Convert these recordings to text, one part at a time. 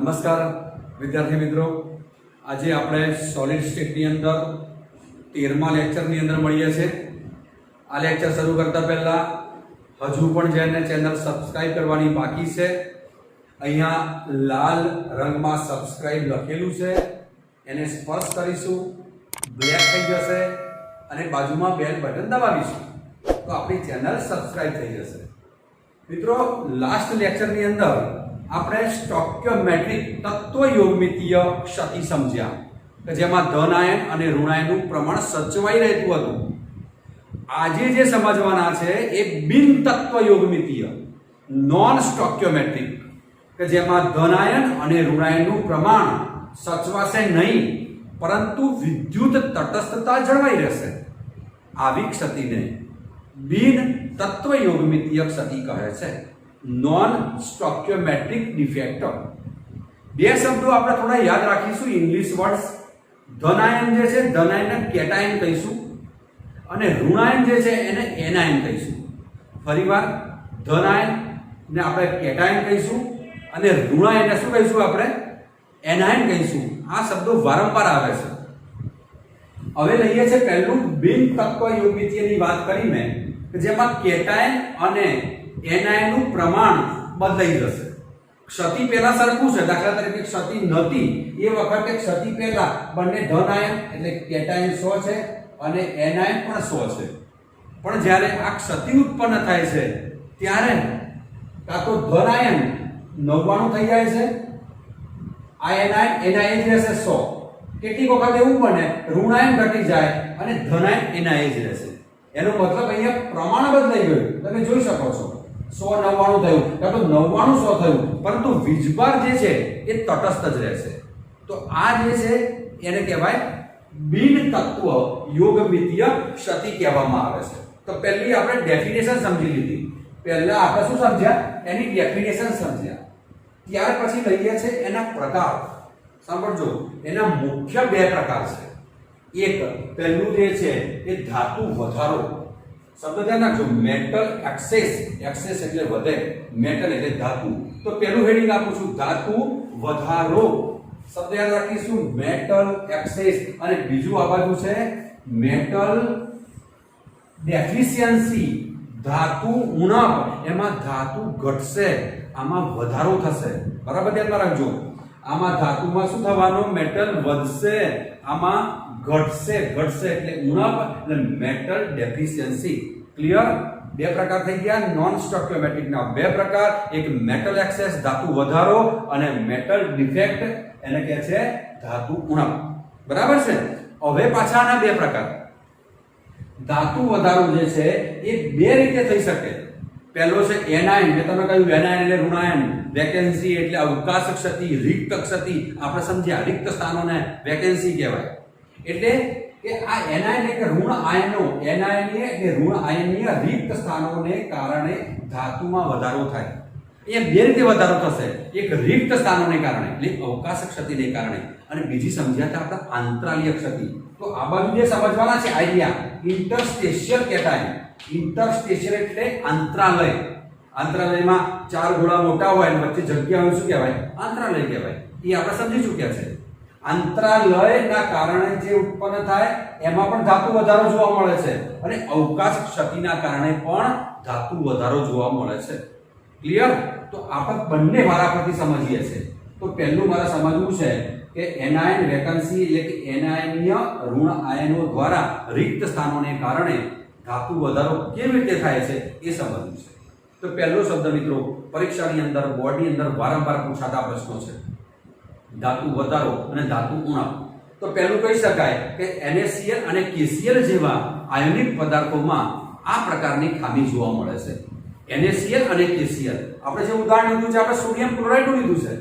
નમસ્કાર વિદ્યાર્થી મિત્રો, આજે આપણે સોલિડ સ્ટેટની અંદર 13મા લેક્ચરની અંદર મળીએ છીએ। આ લેક્ચર શરૂ કરતા પહેલા હજુ પણ જેને ચેનલ સબસ્ક્રાઇબ કરવાની બાકી છે, અહીંયા લાલ રંગમાં સબસ્ક્રાઇબ લખેલું છે, એને સ્પર્શ કરીશું, બ્લેક થઈ જશે અને બાજુમાં બેલ બટન દબાવીશું તો આપણી ચેનલ સબસ્ક્રાઇબ થઈ જશે। મિત્રો, લાસ્ટ લેક્ચરની અંદર આપણે સ્ટોઇકિયોમેટ્રિક તત્વયોગમિતીય ક્ષતિ સમજ્યા કે જેમાં ધન આયન અને ઋણાયનનું પ્રમાણ સચવાઈ રહેતું હતું। આજે જે સમજવાના છે એ બિન તત્વયોગમિતીય નોન સ્ટોઇકિયોમેટ્રિક કે જેમાં ધન આયન અને ઋણાયનનું પ્રમાણ સચવાશે નહીં પરંતુ વિદ્યુત તટસ્થતા જળવાઈ રહેશે। આવી ક્ષતિને બિન તત્વયોગમિતીય ક્ષતિ કહે છે, નોન સ્ટોઇકિયોમેટ્રિક ડિફેક્ટ। બે શબ્દો આપણે થોડા યાદ રાખીશું, ઇંગ્લિશ વર્ડ્સ। ધનાયન જે છે ધનાયનને કેટાયન કહીશું અને ઋણાયન જે છે એને એનાયન કહીશું। ફરીવાર, ધનાયન ને આપણે કેટાયન કહીશું અને ઋણાયનને શું કહીશું? આપણે એનાયન કહીશું। આ શબ્દો વારંવાર આવે છે। હવે લઈએ છે પહેલું બિન તત્વયોગમિતીયની વાત કરી મેં કે જેમાં કેટાયન અને એનાયનનું પ્રમાણ બદલાઈ જશે। ક્ષતિ પહેલા સરખું છે, દાખલા તરીકે ક્ષતિ નહોતી એ વખતે ક્ષતિ પહેલા બંને ધન આયન એટલે કેટાયન 100 છે અને એનાયન પણ 100 છે, પણ જ્યારે આ ક્ષતિ ઉત્પન્ન થાય છે ત્યારે કાં તો ધન આયન 99 થઈ જાય છે, આ એનાયન જ રહેશે 100। કેટલીક વખત એવું બને ઋણાયન ઘટી જાય અને ધનાયન એનાયન જ રહેશે। એનો મતલબ અહીંયા પ્રમાણ બદલાઈ ગયું, તમે જોઈ શકો છો। 100 99 થયું, કાં તો 99 100 થયું, પરંતુ વીજભાર જે છે એ તટસ્થ જ રહેશે। તો આ જે છે એને કહેવાય બિન તત્વ યોગમિતીય ક્ષતિ કહેવામાં આવે છે। તો પહેલી આપણે ડેફિનેશન સમજી લીધી, પહેલા આપણે શું સમજ્યા? એની ડેફિનેશન સમજ્યા। ત્યાર પછી લઈએ છે એના પ્રકાર। સાંભળજો, એના મુખ્ય બે પ્રકાર છે। એક પહેલું જે છે એ ધાતુ વધારો, શબ્દ ધ્યાન રાખજો, મેટલ એક્સેસ, એક્સેસ એટલે વધે, મેટલ એટલે ધાતુ। તો પહેલું હેડિંગ આપું છું, ધાતુ વધારો, શબ્દ યાદ રાખીશું, મેટલ એક્સેસ। અને બીજું આ બાજુ છે મેટલ ડેફિશિયન્સી, ધાતુ ઉણપ, એમાં ધાતુ ઘટશે, આમાં વધારો થશે। બરાબર ધ્યાનમાં રાખજો, આમાં ધાતુમાં શું થવાનું? મેટલ વધશે, આમાં ઘટશે, ઘટશે એટલે ઉણપ એટલે મેટલ ડેફિશિયન્સી। ક્લિયર? બે પ્રકાર થઈ ગયા નોન સ્ટોઇકિયોમેટ્રિકના, બે પ્રકાર, એક મેટલ એક્સેસ ધાતુ વધારો અને મેટલ ડિફેક્ટ એને કહે છે ધાતુ ઉણપ। બરાબર છે? હવે પાછાના બે પ્રકાર। ધાતુ વધારો જે છે એ બે રીતે થઈ શકે। પહેલો છે એનાયન, મેં તમને કહ્યું એનાયન એટલે ઋણાયન, વેકેન્સી એટલે અવકાશ ક્ષતિ, રિક્ત ક્ષતિ, આપણે સમજ્યા, રિક્ત સ્થાનોને વેકેન્સી કહેવાય। એટલે કે આ એનાયન એટલે ઋણ આયનો, એનાયનીય એટલે ઋણ આયનીય રિક્ત સ્થાનોને કારણે ધાતુમાં વધારો થાય। એ બે રીતે વધારો થશે, એક રિક્ત સ્થાનોને કારણે એટલે અવકાશ ક્ષતિને કારણે, અને બીજી સમજ્યા હતા આપણે આંતરાલીય ક્ષતિ। તો આ બાજુ જે સમજવાના છે આઈડિયા, ઇન્ટરસ્ટેશિયલ કેટાયન। ઇન્ટરસ્ટેશિયલ એટલે અંતરાલય, અંતરાલયમાં ચાર ગોળા મોટા હોય અને વચ્ચે જગ્યા હોય, શું કહેવાય? અંતરાલય કહેવાય। એ આપણે સમજી ચૂક્યા છે। અંતરાલયના કારણે જે ઉત્પન્ન થાય એમાં પણ ધાતુ વધારો જોવા મળે છે અને અવકાશ ક્ષતિના કારણે પણ ધાતુ વધારો જોવા મળે છે। ક્લિયર? તો આપણે બંને વારાફરતી સમજીએ છીએ। તો પહેલું મારે સમજવું છે કે એનાયન વેકેન્સી એટલે કે એનાયનીય ઋણ આયનો દ્વારા રિક્ત સ્થાનોને કારણે ધાતુ વધારો કેવી રીતે થાય છે એ સમજવું છે। તો પહેલો શબ્દ મિત્રો પરીક્ષાની અંદર, બોર્ડની અંદર વારંવાર પૂછાતા પ્રશ્નો છે, ધાતુ વધારો અને ધાતુ ઉણપ। તો પહેલું કહી શકાય કે NaCl અને KCl જેવા આયોનિક પદાર્થોમાં આ પ્રકારની ખામી જોવા મળે છે। NaCl અને KCl, આપણે જે ઉદાહરણ લીધું છે, આપણે સોડિયમ ક્લોરાઇડનું લીધું છે।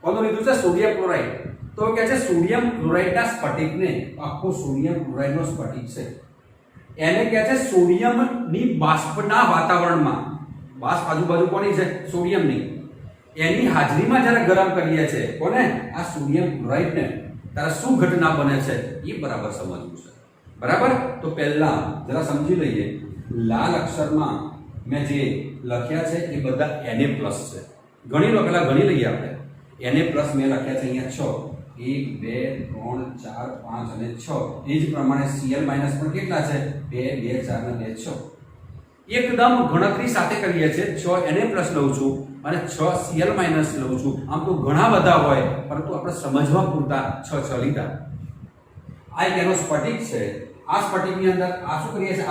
કોનું લીધું છે? Sodium chloride. તો કહે છે સોડિયમ ક્લોરાઇડના સ્ફટિકને, આખો સોડિયમ ક્લોરાઇડનો સ્ફટિક છે, એને કહે છે સોડિયમની બાષ્પના વાતાવરણમાં, બાષ્પ આજુબાજુ કોની છે? સોડિયમની, એની હાજરીમાં જ્યારે ગરમ કરીએ છીએ કોને? આ સોડિયમ ક્લોરાઇડને, ત્યારે શું ઘટના બને છે એ બરાબર સમજવું છે। બરાબર? તો પહેલા જરા સમજી લઈએ, લાલ અક્ષરમાં મેં જે લખ્યા છે એ બધા Na+ છે। ગણી લો, પેલા ગણી લઈએ આપણે। એને પ્લસ મેં લખ્યા છે અહીંયા 6 1 2 3 4 5 અને 6 એ જ પ્રમાણે Cl માઈનસ પણ કેટલા છે 2 2 4 અને 2 6 એકદમ ગણતરી સાથે કરીએ છીએ 6 Na પ્લસ લઉં છું અને 6 Cl માઈનસ લઉં છું આમ તો ઘણા બધા હોય પરંતુ આપણે સમજવા પૂરતા 6 6 લીધા આ એક એનો સ્ફટિક છે આ સ્ફટિકની અંદર આ શું કરીએ છીએ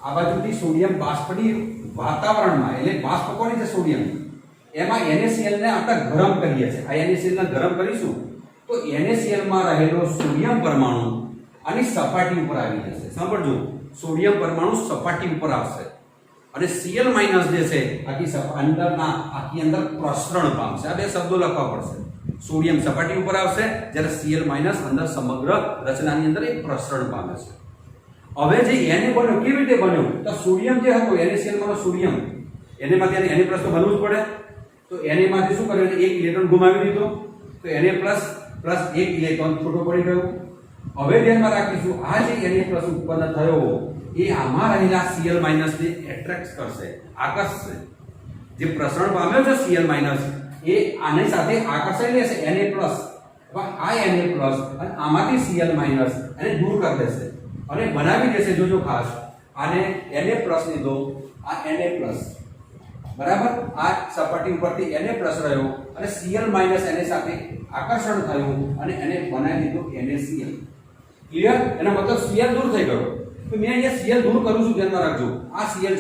આ બાજુથી સોડિયમ બાષ્પની વાતાવરણમાં એટલે બાષ્પ કોની છે સોડિયમ એમાં NaCl ને આપણે ગરમ કરીએ છીએ આ NaCl ને ગરમ કરીશું તો NaCl માં રહેલો સોડિયમ પરમાણુ આની સપાટી ઉપર આવી જશે સાંભળજો સોડિયમ પરમાણુ સપાટી ઉપર આવશે અને Cl માઈનસ જે છે આખી અંદર પ્રસરણ પામશે આ બે શબ્દો લખવા પડશે સોડિયમ સપાટી ઉપર આવશે જ્યારે Cl માઈનસ અંદર સમગ્ર રચનાની અંદર એક પ્રસરણ પામે છે હવે જે Na બન્યો કેવી રીતે બન્યો તો સોડિયમ જે હતો NaCl માં સોડિયમ Na માંથી Na પ્લસ તો બનવું જ પડે તો Na માંથી શું કર્યું એક ઇલેક્ટ્રોન ગુમાવી દીધો તો Na પ્લસ એક ઇલેક્ટ્રોન છૂટો પડી ગયો હવે ધ્યાનમાં રાખીશું આ જે Na પ્લસ ઉત્પન્ન થયો એ આમાં રહેલા Cl માઈનસ ને એટ્રેક્ટ કરશે આકર્ષશે જે પ્રસરણ પામ્યો છે Cl માઈનસ એ આની સાથે આકર્ષાઈ લેશે Na પ્લસ આ Na પ્લસ અને આમાંથી Cl માઈનસ એને દૂર કરી દેશે અને બનાવી દેશે જોજો ખાસ આને Na પ્લસ લીધો આ Na પ્લસ બરાબર આ સપાટી ઉપરથી Na પ્લસ રહ્યો અને Cl માઈનસ એને સાથે આકર્ષણ થયું અને એને બનાવી દીધો NaCl ક્લિયર એનો મતલબ Cl દૂર થઈ ગયો તો મેં અહીંયા Cl દૂર કરું છું ધ્યાનમાં રાખજો આ Cl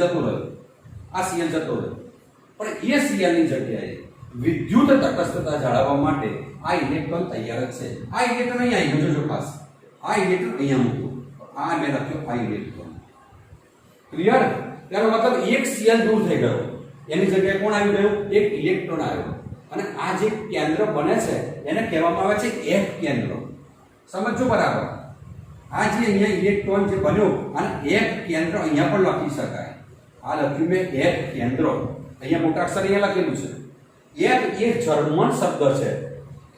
જતો રહ્યો પણ એ Cl ની જગ્યાએ વિદ્યુત તટસ્થતા જાળવવા માટે આ ઇલેક્ટ્રોન તૈયાર જ છે આ ઇલેક્ટ્રોન અહીંયા આવી જોજો ખાસ આ ઇલેક્ટ્રોન અહીંયા મૂક્યો આ મેં લખ્યો આ ઇલેક્ટ્રોન ક્લિયર તેનો મતલબ એક Cl દૂર થઈ ગયો એની જગ્યાએ કોણ આવી ગયું એક ઇલેક્ટ્રોન આવ્યો અને આ જે કેન્દ્ર બને છે એને કહેવામાં આવે છે F કેન્દ્ર સમજો બરાબર આ જે અહીંયા ઇલેક્ટ્રોન જે બન્યો અને F કેન્દ્ર અહીંયા પણ લખી શકાય આ લખ્યું મેં F કેન્દ્ર અહીંયા મોટા અક્ષર અહીંયા લખેલું છે F એ જર્મન શબ્દ છે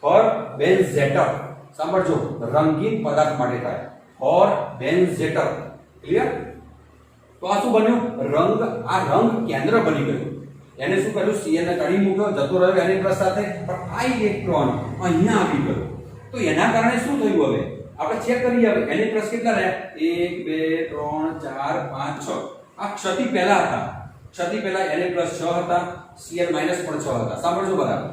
ફોર બેન્ઝેટર સાંભળજો રંગીન પદાર્થ માટે થાય ફોર બેન્ઝેટર ક્લિયર તો આ શું બન્યું આ રંગ કેન્દ્ર બની ગયું એને શું કર્યું Cl ને કાઢી મૂક્યો જતો રહ્યો Na પ્લસ સાથે પણ આ ઇલેક્ટ્રોન અહીંયા આવી ગયો તો એના કારણે શું થયું હવે આપણે ચેક કરીએ હવે Na પ્લસ કેટલા રહ્યા 1 2 3 4 5 6 આ ક્ષતિ પહેલા હતા ક્ષતિ પહેલા Na પ્લસ 6 હતા Cl માઈનસ પણ 6 હતા સાંભળજો બરાબર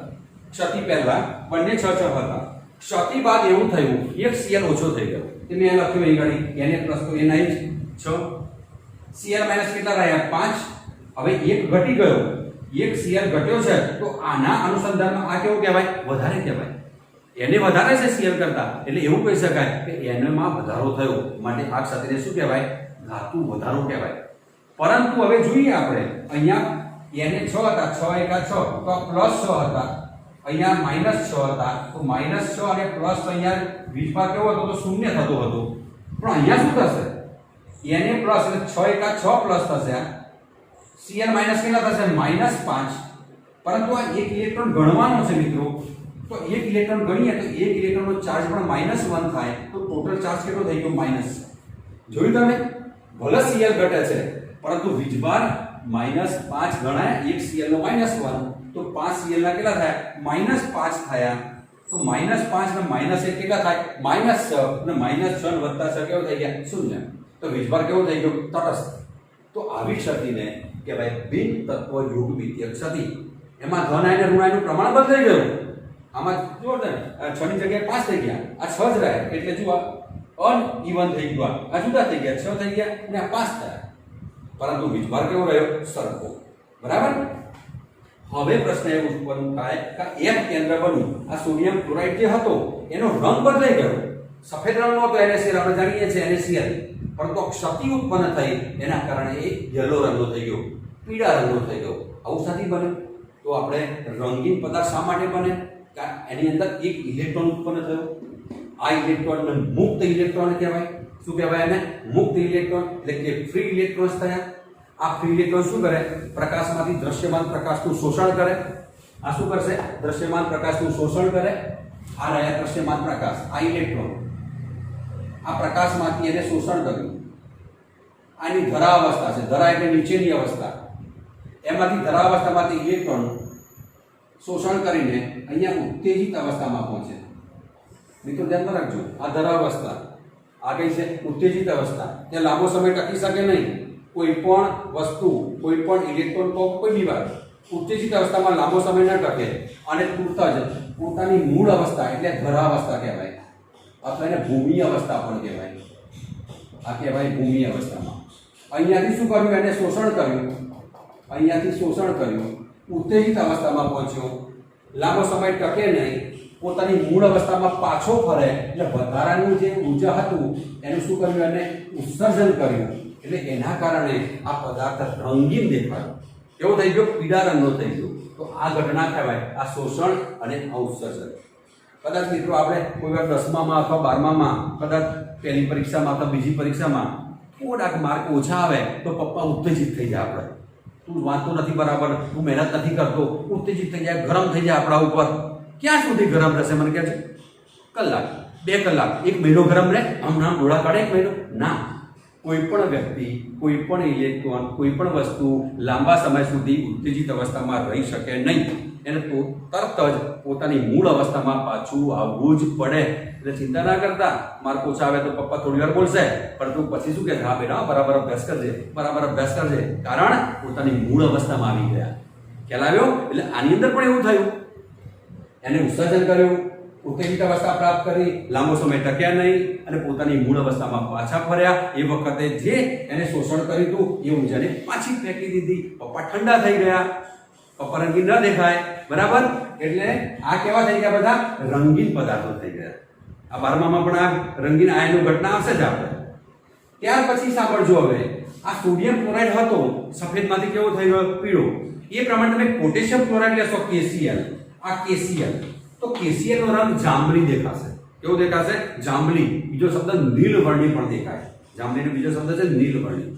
ક્ષતિ પહેલા બંને 6 6 હતા ક્ષતિ બાદ એવું થયું એક Cl ઓછો થઈ ગયો તે મેં લખ્યું અહીં ઘડી Na પ્લસ તો એના જ 6 Cl માઈનસ કેટલા રહ્યા 5 હવે એક ઘટી ગયો એક Cl ઘટ્યો છે તો આના અનુસંધાનમાં આ કેવું કહેવાય વધારે કહેવાય એને વધારે છે Cl કરતા એટલે એવું કહી શકાય કે Na માં વધારો થયો માટે આ ક્ષતિને શું કહેવાય ધાતુ વધારો કહેવાય પરંતુ હવે જોઈએ આપણે અહીંયા Na 6 હતા 6 એકા 6 તો પ્લસ 6 હતા અહીંયા માઈનસ 6 હતા તો માઈનસ 6 અને પ્લસ અહીંયા વીજભાર કેવો હતો તો શૂન્ય થતો હતો પણ અહીંયા શું થશે Na પ્લસ એટલે 6 એકા 6 પ્લસ થશે Cl માઈનસ કેટલા થશે માઈનસ 5 પરંતુ આ એક ઇલેક્ટ્રોન ગણવાનો છે મિત્રો તો એક ઇલેક્ટ્રોન ગણીએ તો એક ઇલેક્ટ્રોનનો ચાર્જ પણ -1 થાય તો ટોટલ ચાર્જ કેટલો થઈ ગયો માઈનસ જોયું તમે ભલે Cl ઘટે છે પરંતુ વીજભાર -5 ગણાય એક Cl નો -1 તો 5 Cl ના કેટલા થાય -5 થયા તો -5 ને -1 કેટલા થાય -6 અને -6 વત્તા 6 કેવો થઈ ગયા 0 તો વીજભાર કેવો થઈ ગયો તટસ્થ તો આવી ક્ષતિને કહેવાય બિન તત્વ યુગમિતીય ક્ષતિ એમાં ધન આયન ઋણ આયનનું પ્રમાણ બદલાઈ ગયું આમાં જો ને 6 ની જગ્યાએ 5 થઈ ગયા આ 6 જ રહે એટલે જો અનઇવન થઈ ગયું આ જુદા થઈ ગયા 6 થઈ ગયા અને આ 5 થયા પરંતુ વીજભાર કેવો રહ્યો સરખો બરાબર હવે પ્રશ્ન એ ઉત્પન્ન થાય કે F કેન્દ્ર બન્યું આ સોડિયમ ક્લોરાઇડ જે હતો એનો રંગ બદલાઈ ગયો સફેદ રંગનો હતો NaCl આપણે જાણીએ છીએ NaCl પરંતુ ક્ષતિ ઉત્પન્ન થઈ એના કારણે એ યલો રંગનો થઈ ગયો પીળા રંગનો થઈ ગયો આવું સાથી બને તો આપણે રંગીન પદાર્થ શા માટે બને કે એની અંદર એક ઇલેક્ટ્રોન ઉત્પન્ન થયો આ ઇલેક્ટ્રોનને મુક્ત ઇલેક્ટ્રોન કહેવાય શું કહેવાય એને મુક્ત ઇલેક્ટ્રોન એટલે કે ફ્રી ઇલેક્ટ્રોન્સ થયા આ ફ્રી ઇલેક્ટ્રોન શું કરે પ્રકાશમાંથી દ્રશ્યમાન પ્રકાશનું શોષણ કરે આ શું કરશે દ્રશ્યમાન પ્રકાશનું શોષણ કરે આ રહ્યા દ્રશ્યમાન પ્રકાશ આ ઇલેક્ટ્રોન આ પ્રકાશમાંથી એને શોષણ કર્યું આની ધરા અવસ્થા છે ધરા એટલે નીચેની અવસ્થા એમાંથી ધરા અવસ્થામાંથી ઇલેક્ટ્રોન શોષણ કરીને અહીંયા ઉત્તેજિત અવસ્થામાં પહોંચે. મિત્રો ધ્યાનમાં રાખજો, આ ધરાવસ્થા આ કઈ છે? ઉત્તેજિત અવસ્થા. ત્યાં લાંબો સમય ટકી શકે નહીં. કોઈ પણ વસ્તુ, કોઈ પણ ઇલેક્ટ્રોન તો કોઈ બી વાર ઉત્તેજિત અવસ્થામાં લાંબો સમય ન ટકે અને તુરત જ પોતાની મૂળ અવસ્થા એટલે ધરાવસ્થા કહેવાય, અથવા એને ભૂમિ અવસ્થા પણ કહેવાય. આ કહેવાય ભૂમિ અવસ્થામાં. અહીંયાથી શું કર્યું? એને શોષણ કર્યું. અહીંયાથી શોષણ કર્યું, ઉત્તેજિત અવસ્થામાં પહોંચ્યો, લાંબો સમય ટકે નહીં, પોતાની મૂળ અવસ્થામાં પાછો ફરે એટલે વધારાનું જે ઉર્જા હતું એનું શું કર્યું? એને ઉત્સર્જન કર્યું. એટલે એના કારણે આ પદાર્થ રંગીન દેખાયો. કેવો થઈ ગયો? પીળા રંગનો થઈ ગયો. તો આ ઘટના કહેવાય આ શોષણ અને આ ઉત્સર્જન. કદાચ મિત્રો આપણે કોઈ વાર 10મામાં અથવા 12મામાં કદાચ પહેલી પરીક્ષામાં અથવા બીજી પરીક્ષામાં થોડાક માર્ક ઓછા આવે તો પપ્પા ઉત્તેજિત થઈ જાય. આપણે તું વાંચતો નથી બરાબર, તું મહેનત નથી કરતો, ઉત્તેજિત થઈ જાય, ગરમ થઈ જાય આપણા ઉપર. ક્યાં સુધી ગરમ રહેશે મને કહે છે? કલાક, 2 કલાક, 1 મહિનો ગરમ રહે? આમ ડોળા કાઢે 1 મહિનો? ના. કોઈ પણ વ્યક્તિ, કોઈ પણ ઇલેક્ટ્રોન, કોઈ પણ વસ્તુ લાંબા સમય સુધી ઉત્તેજિત અવસ્થામાં રહી શકે નહીં. એને તો તરત જ પોતાની મૂળ અવસ્થામાં પાછું આવવું જ પડે. એટલે ચિંતા ના કરતા, માર્ક ઓછા આવે તો પપ્પા થોડી વાર બોલશે, પરંતુ પછી શું કહે? હા બેટા બરાબર અભ્યાસ કરજે, બરાબર અભ્યાસ કરજે. કારણ પોતાની મૂળ અવસ્થામાં આવી ગયા. ખ્યાલ આવ્યો? એટલે આની અંદર પણ એવું થયું. એને ઉત્સર્જન કર્યું, ઉત્તેજિત અવસ્થા પ્રાપ્ત કરી, લાંબો સમય ટક્યા નહીં અને પોતાની મૂળ અવસ્થામાં પાછા ફર્યા. એ વખતે જે એને શોષણ કર્યું હતું એ ઊર્જાને પાછી ફેંકી દીધી. પપ્પા ઠંડા થઈ ગયા, પપ્પા રંગીન ન દેખાય. બરાબર? એટલે આ કેવા થઈ ગયા? બધા રંગીન પદાર્થો થઈ ગયા. આ 12મામાં પણ આ રંગીન આયનનો ઘટના આવશે જ આપણે. ત્યાર પછી સાંભળજો, હવે આ સોડિયમ ક્લોરાઇડ હતો, સફેદમાંથી કેવો થઈ ગયો? પીળો. એ પ્રમાણે તમે પોટેશિયમ ક્લોરાઇડ લેશો, KCl. આ KCl, તો KCl નો રંગ જાંબલી દેખાશે. કેવો દેખાશે? જાંબલી. બીજો શબ્દ નીલવર્ણી પણ દેખાય. જાંબલીનો બીજો શબ્દ છે નીલવર્ણી.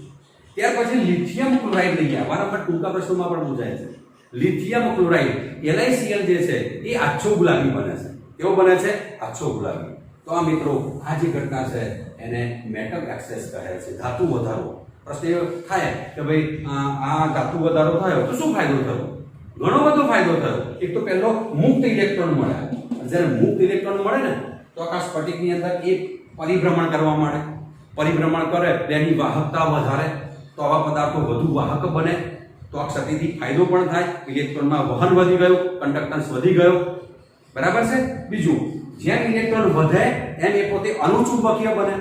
ત્યાર પછી લિથિયમ ક્લોરાઇડ લઈ ગયા. વારંવાર ટૂંકા પ્રશ્નોમાં પણ પૂછાય છે. લિથિયમ ક્લોરાઇડ LiCl જે છે એ આછો ગુલાબી બને છે. કેવો બને છે? આછો ગુલાબી. તો આ મિત્રો આ જે ઘટના છે એને મેટલ એક્સેસ કહે છે, ધાતુ વધારો. પ્રશ્ન એવો થાય કે ભાઈ આ ધાતુ વધારો થયો તો શું ફાયદો થયો? ઘણો બધો ફાયદો થયો. એક તો પહેલો મુક્ત ઇલેક્ટ્રોન મળ્યા. જ્યારે મુક્ત ઇલેક્ટ્રોન મળે ને તો આકાશ સ્ફટિકની અંદર એ પરિભ્રમણ કરવા માંડે. પરિભ્રમણ કરે તેની વાહકતા વધારે, તો આવા પદાર્થો વધુ વાહક બને. તો આ ક્ષતિથી ફાયદો પણ થાય. ઇલેક્ટ્રોનમાં વહન વધી ગયું, કંડક્ટન્સ વધી ગયો. બરાબર છે? બીજું, જેમ ઇલેક્ટ્રોન વધે એમ એ પોતે અનુચુંબકીય બને.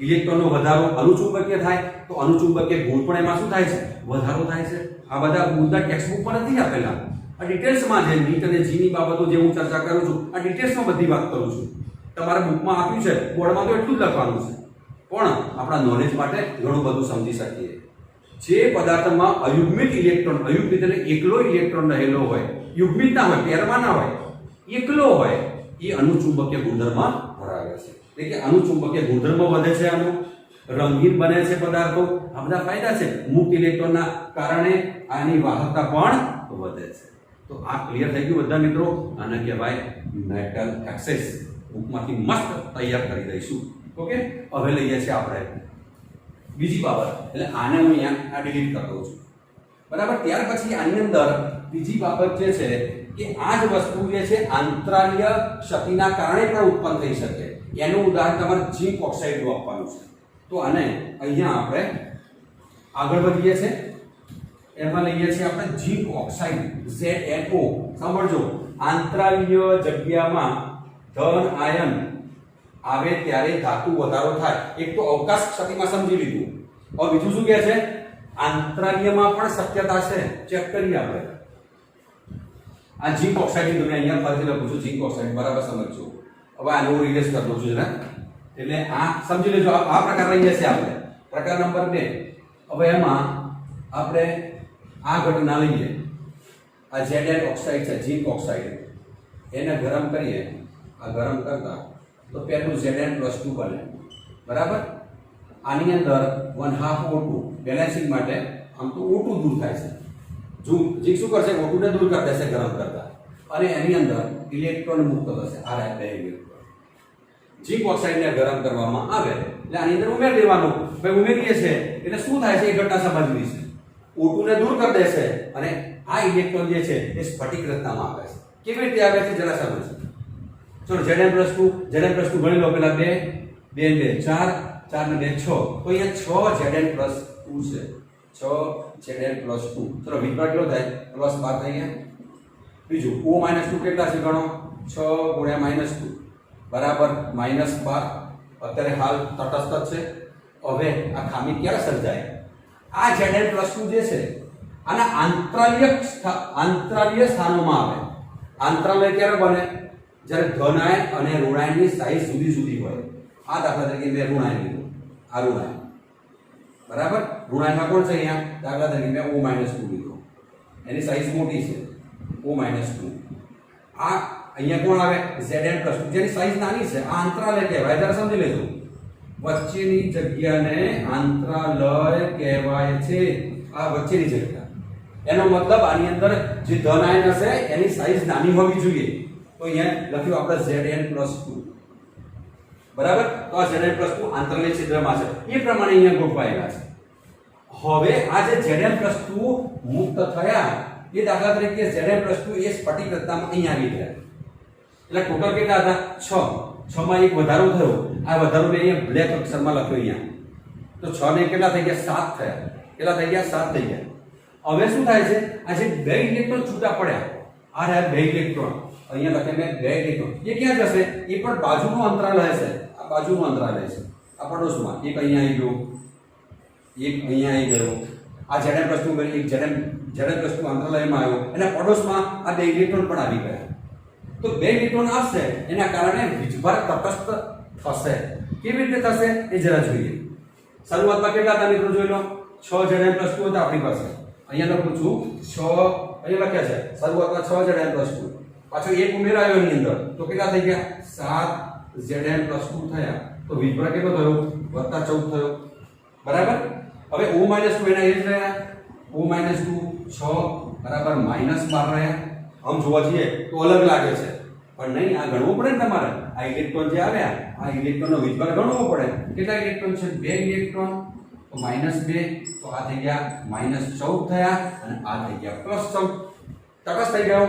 ઇલેક્ટ્રોનનો વધારો અનુચુંબકીય થાય તો અનુચુંબકીય ગુણ પણ એમાં શું થાય છે? વધારો થાય છે. આ બધા મુદ્દા ટેક્સ્ટબુક પર નથી આપેલા. આ ડિટેલ્સમાં છે. નીટ અને જીની બાબતો જે હું ચર્ચા કરું છું આ ડિટેલ્સમાં બધી વાત કરું છું. તમારા બુકમાં આપ્યું છે, બોર્ડમાં તો એટલું જ લખવાનું છે, પણ આપણા નોલેજ માટે ઘણું બધું સમજી શકીએ. જે પદાર્થમાં અયુગ્મિત ઇલેક્ટ્રોન, અયુગ્મિત એટલે એકલો ઇલેક્ટ્રોન રહેલો હોય, યુગ્મિત ના હોય, પેરમાં ના હોય, એકલો હોય, એ અનુચુંબકીય ગુણધર્મ ધરાવે છે. એટલે કે અનુચુંબકીય ગુણધર્મ વધે છે, આનો રંગીન બને છે પદાર્થો. આ બધા ફાયદા છે. મુક્ત ઇલેક્ટ્રોનના કારણે આની વાહકતા પણ વધે છે. તો આ ક્લિયર થઈ ગયું બધા મિત્રો? આને કહેવાય મેટલ એક્સેસ. બુકમાંથી મસ્ત તૈયાર કરી દઈશું. ઓકે, હવે લઈએ છીએ આપણે બીજી બાબત. એટલે આને હું અહીંયા આ ડિલીટ કરી દઉં છું. બરાબર? ત્યાર પછી આની અંદર બીજી બાબત જે છે કે આ જ વસ્તુ જે છે આંતરાલીય ક્ષતિના કારણે પણ ઉત્પન્ન થઈ શકે. એનું ઉદાહરણ તમારે ઝીંક ઓક્સાઇડનું આપવાનું છે. તો આને અહીંયા આપણે આગળ વધીએ છીએ. એમાં લઈએ છીએ આપણે ઝીંક ઓક્સાઇડ, ZNO. સાંભળજો, આંતરાલીય જગ્યામાં ધન આયન આવે ત્યારે ધાતુ વધારો થાય. એક તો અવકાશ ક્ષતિમાં સમજી લીધું. હવે બીજું શું કહે છે? આંતરાલીયમાં પણ શક્યતા છે. ચેક કરીએ આપણે. આ ઝીંક ઓક્સાઇડ ની અહીંયા ફરીથી લખું છું, ઝીંક ઓક્સાઇડ. બરાબર સમજજો. હવે આનું રિલેસ કરી દઉં છું જરા. એટલે આ સમજી લેજો. આ પ્રકાર લઈએ છીએ આપણે. પ્રકાર નંબર 2. હવે એમાં આપણે આ ઘટના લઈએ. આ Zn ઓક્સાઇડ છે, ઝીંક ઓક્સાઇડ. એને ગરમ કરીએ. આ ગરમ કરતા તો પહેલું Zn+2 બને. બરાબર? આની અંદર 1/2 O2 બેલેન્સિંગ માટે આમ તો O2 દૂર થાય છે. ઝીંક શું કરશે? O2 ને દૂર કરી દેશે ગરમ કરતા, અને એની અંદર ઇલેક્ટ્રોન મુક્ત થશે. આ બે ઇલેક્ટ્રોન ઝીંક ઓક્સાઇડને ગરમ કરવામાં આવે એટલે આની અંદર ઉમેરી દેવાનું. ભાઈ ઉમેરીએ છે એટલે શું થાય છે એ ઘટના સમજવી છે. O2 ને દૂર કરી દેશે અને આ ઇલેક્ટ્રોન જે છે એ સ્ફટિક રચનામાં આવે છે. કેવી રીતે આવે છે જરા સમજો. ચલો Zn+2 Zn+2 ગણી લો. પેલા 2 2 2 4 4 ને 2 6. તો અહીંયા 6 Zn+2 છે. 6 Zn+2. ચલો વિભાગ કેટલો થાય? +12 થઈ ગયા. બીજું O-2 કેટલા છે ગણો? 6 × -2 બરાબર -12. અત્યારે હાલ તટસ્થ છે. હવે આ ખામી ક્યારે સર્જાય? આ Zn+2 જે છે આના આંતરાલ્ય સ્થાનોમાં આવે. આંતરાલય ક્યારે બને? જ્યારે ધનાયન અને ઋણાયનની સાઈઝ જુદી જુદી હોય. આ દાખલા તરીકે મેં ઋણાયન લીધું. આ ઋણાયન બરાબર. ઋણાયનમાં કોણ છે અહીંયા? દાખલા તરીકે મેં O-2 લીધો. એની સાઈઝ મોટી છે. O-2. આ અહીંયા કોણ આવે? Zn+2 જેની સાઈઝ નાની છે. આ આંતરાલય કહેવાય. જરા સમજી લેજો. વચ્ચેની જગ્યાને આંતરાલય કહેવાય છે. આ વચ્ચેની જગ્યા. એનો મતલબ આની અંદર જે ધન આયન હશે એની સાઈઝ નાની હોવી જોઈએ. તો અહીંયા લખ્યું આપણે Zn+2 બરાબર. તો આ Zn+2 આંતરાલય છિદ્રમાં છે. એ પ્રમાણે અહીંયા ગોઠવાયેલા છે. હવે આ જે Zn+2 મુક્ત થયા એ દાખલા તરીકે Zn+2 એ સ્ફટિક રચનામાં અહીંયા આવી ગયા. એટલે ટોટલ કેટલા હતા? 6. 6 માં એક વધારો થયો. આ વધારો મેં અહીંયા બ્લેક અક્ષરમાં લખ્યો અહીંયા. તો 6 ને કેટલા થઈ ગયા? 7 થયા. કેટલા થઈ ગયા? 7 થઈ ગયા. હવે શું થાય છે? આ જે બે ઇલેક્ટ્રોન છૂટા પડ્યા. આ રહ્યા બે ઇલેક્ટ્રોન. અહીંયા લખે મેં બે ઇલેક્ટ્રોન. એ ક્યાં જશે? એ પણ બાજુનું અંતરાલ હશે. આ બાજુનું અંતરાલ હશે. આ પડોશમાં એક અહીંયા આવી ગયો. એક અહીંયા આવી ગયો. આ Zn+2 એક Zn+2 અંતરાલયમાં આવ્યો. એના પડોશમાં આ બે ઇલેક્ટ્રોન પણ આવી ગયા. તો બે ઇલેક્ટ્રોન આવશે એના કારણે વીજભાર તટસ્થ થશે. કેવી રીતે થશે એ જરા જોઈએ. શરૂઆતમાં કેટલા હતા મિત્રો? જોઈ લો. 6 Zn+2 હતા આપણી પાસે. અહીંયા લખું છું 6. અહીંયા લખ્યા છે શરૂઆતમાં 6 Zn+2. પાછો એક ઉમેરાયો એની અંદર. તો કેટલા થઈ ગયા? 7 Zn+2 થયા. તો વીજભાર કેટલો થયો? +14 થયો. બરાબર. હવે O-2 એના એ જ રહ્યા. O-2 6 બરાબર -12 રહ્યા. આમ જોવા જઈએ તો અલગ લાગે છે પણ નહીં. આ ગણવું પડે ને તમારે. આ ઇલેક્ટ્રોન જે આવ્યા આ ઇલેક્ટ્રોનનો વીજભાર ગણવો પડે. કેટલા ઇલેક્ટ્રોન છે? 2 ઇલેક્ટ્રોન. તો -2. તો આ થઈ ગયા -14 થયા અને આ થઈ ગયા +14. તટસ્થ થઈ ગયો.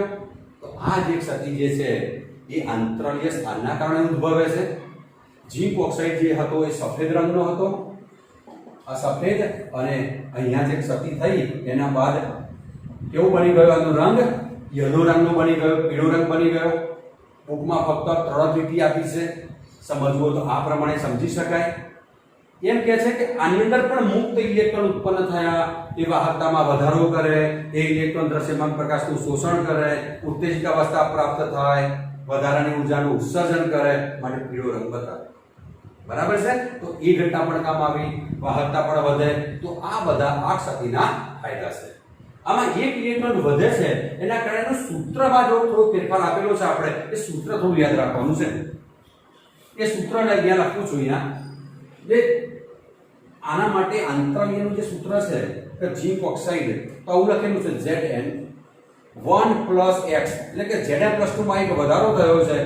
તો આ જે ક્ષતિ જે છે એ આંતરાલ્ય સ્થાનના કારણે ઉદ્ભવે છે. ઝીંક ઓક્સાઇડ જે હતો એ સફેદ રંગનો હતો. આ સફેદ અને અહીંયા જે ક્ષતિ થઈ એના બાદ કેવું બની ગયો આનો રંગ? યલો રંગનો બની ગયો. પીળો રંગ બની ગયો. બુકમાં ફક્ત 3 લીટી આપી છે. સમજવો તો આ પ્રમાણે સમજી શકાય. એમ કહે છે કે આની અંદર પણ મુક્ત ઇલેક્ટ્રોન ઉત્પન્ન થયા. એ વાહકતામાં વધારો કરે. એ ઇલેક્ટ્રોન દ્રશ્યમાન પ્રકાશનું શોષણ કરે. ઉત્તેજિત અવસ્થા પ્રાપ્ત થાય. વધારાની ઉર્જાનું ઉત્સર્જન કરે. માટે પીળો રંગ બતાવે. બરાબર છે. તો એ ઘટના પણ કામ આવી. વાહકતા પણ વધે. તો આ બધા આ ક્ષતિના ફાયદા છે. આમાં એક ઇલેક્ટ્રોન વધે છે એના કારણે સૂત્રમાં જો થોડો ફેરફાર આપેલો છે આપણે એ સૂત્ર થોડું યાદ રાખવાનું છે. એ સૂત્રને અહીંયા લખું છું. અહીંયા આના માટે આંતરાલ્યનું જે સૂત્ર છે કે ઝીંક ઓક્સાઇડ તો આવું લખેલું છે Zn1 + x એટલે કે Zn+2 માં એક વધારો થયો છે.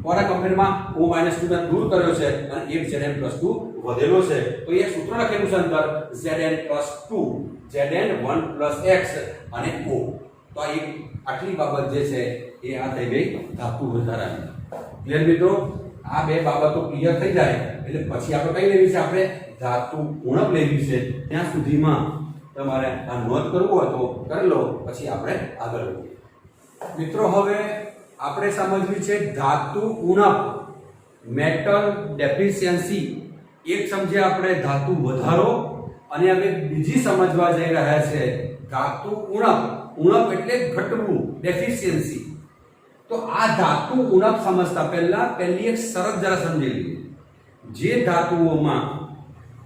કોના કમ્પેરમાં? O-2 ને દૂર કર્યો છે અને એક Zn+2 વધેલો છે. તો એ સૂત્ર લખેલું છે અંદર Zn+2 Zn1 + x અને O. તો આ એક આટલી બાબત જે છે એ આ થઈ ગઈ ધાતુ વધારાની. ક્લિયર મિત્રો? આ બે બાબતો ક્લિયર થઈ જાય એટલે પછી આપણે કઈ લેવી છે? આપણે ધાતુ ઉણપ લેવી છે. ત્યાં સુધીમાં તમારે આ નોંધ કરવું હોય તો કરી લો. પછી આપણે આગળ વધીએ. મિત્રો હવે આપણે સમજવી છે ધાતુ ઉણપ, મેટલ ડેફિશિયન્સી. એક સમજે આપણે ધાતુ વધારો અને હવે બીજી સમજવા જઈ રહ્યા છે ધાતુ ઉણપ. ઉણપ એટલે ઘટવું, ડેફિશિયન્સી. તો આ ધાતુ ઉણપ સમજતા પહેલા પહેલી એક શરત જરા સમજી લઈએ.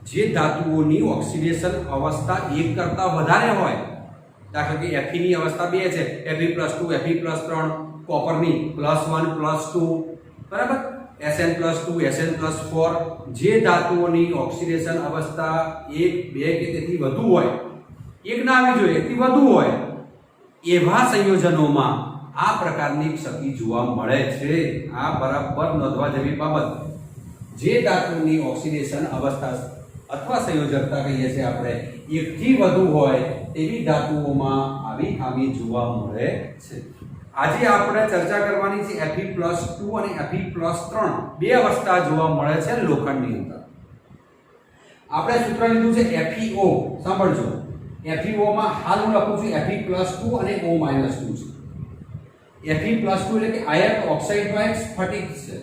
જે ધાતુઓની ઓક્સિડેશન અવસ્થા 1 કરતા વધારે હોય, દાખલા કે Fe ની અવસ્થા 2 છે, Fe+2 Fe+3, કોપરની +1 +2 બરાબર, Sn+2 Sn+4. જે ધાતુઓની ઓક્સિડેશન અવસ્થા 1 2 કે તેથી વધુ હોય, એક ના આવી જોઈએ, એકથી વધુ હોય, એવા સંયોજનોમાં આ પ્રકારની ક્ષતિ જોવા મળે છે. આ બરાબર નોંધવા જેવી બાબત. જે ધાતુની ઓક્સિડેશન અવસ્થા અથવા સંયોજકતા કહીએ છીએ આપણે, એકથી વધુ હોય તેવી ધાતુઓમાં આવી ખામી જોવા મળે છે. આજે આપણે ચર્ચા કરવાની છે Fe+2 અને Fe+3 બે અવસ્થા જોવા મળે છે લોખંડની અંદર. આપણે સૂત્ર લીધું છે FeO. સાંભળજો, FeO માં હાલ હું લખું છું Fe+2 અને O-2 છે. Fe+2 એટલે કે આયર્ન ઓક્સાઇડનો એક સ્ફટિક છે.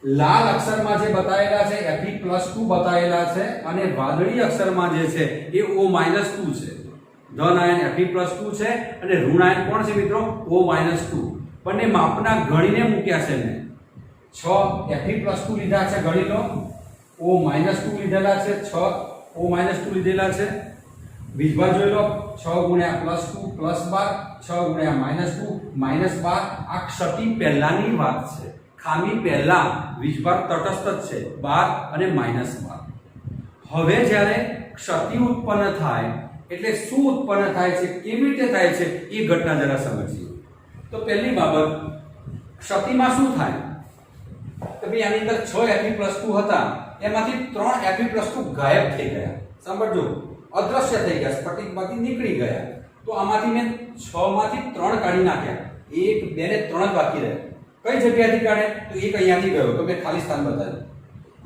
લાલ અક્ષરમાં જે બતાવેલા છે Fe+2 બતાવેલા છે અને વાદળી અક્ષરમાં જે છે એ O-2 છે. ધન આયન Fe+2 છે અને ઋણ આયન કોણ છે મિત્રો? O-2. બંને માપના ગણીને મૂક્યા છે મેં. 6 Fe+2 લીધા છે, ગણી લો. O-2 લીધેલા છે, 6 O-2 લીધેલા છે. વીજભાર જોઈ લો, 6 × +2 +12, 6 × -2 -12. આ ક્ષતિ પહેલાની વાત છે. ખામી પહેલા વીજભાર તટસ્થ છે 12 અને -12. હવે જ્યારે ક્ષતિ ઉત્પન્ન થાય એટલે શું ઉત્પન્ન થાય છે, કેવી રીતે થાય છે એ ઘટના જરા સમજીએ. તો પહેલી બાબત, ક્ષતિમાં શું થાય? તો ભાઈ આની અંદર 6 Fe+2 હતા, એમાંથી 3 Fe+2 ગાયબ થઈ ગયા. સાંભળજો, અદ્રશ્ય થઈ ગયા, સ્ફટિકમાંથી નીકળી ગયા. તો આમાંથી મેં 6 માંથી 3 કાઢી નાખ્યા. 1 2 ને 3 જ બાકી રહ્યા. કઈ જગ્યાએથી કાઢે? તો એક અહીંયાથી ગયો તો મેં ખાલી સ્થાન બતાવ્યું.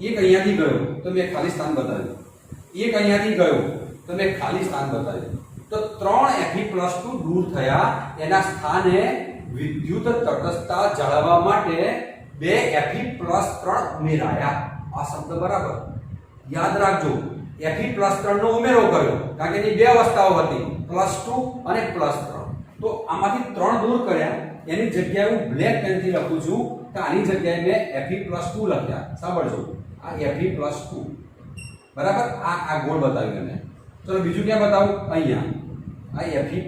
એક અહીંયાથી ગયો તો મેં ખાલી સ્થાન બતાવ્યું. એક અહીંયાથી ગયો તો મેં ખાલી સ્થાન બતાવ્યું. તો 3 Fe+2 દૂર થયા. એના સ્થાને વિદ્યુત તટસ્થતા જાળવવા માટે 2 Fe+3 ઉમેરાયા. આ શબ્દ બરાબર યાદ રાખજો. Fe+3 નો ઉમેરો કર્યો કારણ કે એની બે અવસ્થાઓ હતી, +2 અને +3. તો આમાંથી 3 દૂર કર્યા. એની જગ્યાએ હું બ્લેક પેનથી લખું છું કે આની જગ્યાએ મેં Fe+2 લખ્યા. સાંભળજો, આ Fe+2 બરાબર. આ ગોળ બતાવ્યું મેં. ચલો બીજું ક્યાં બતાવું? અહીંયા આ Fe+3.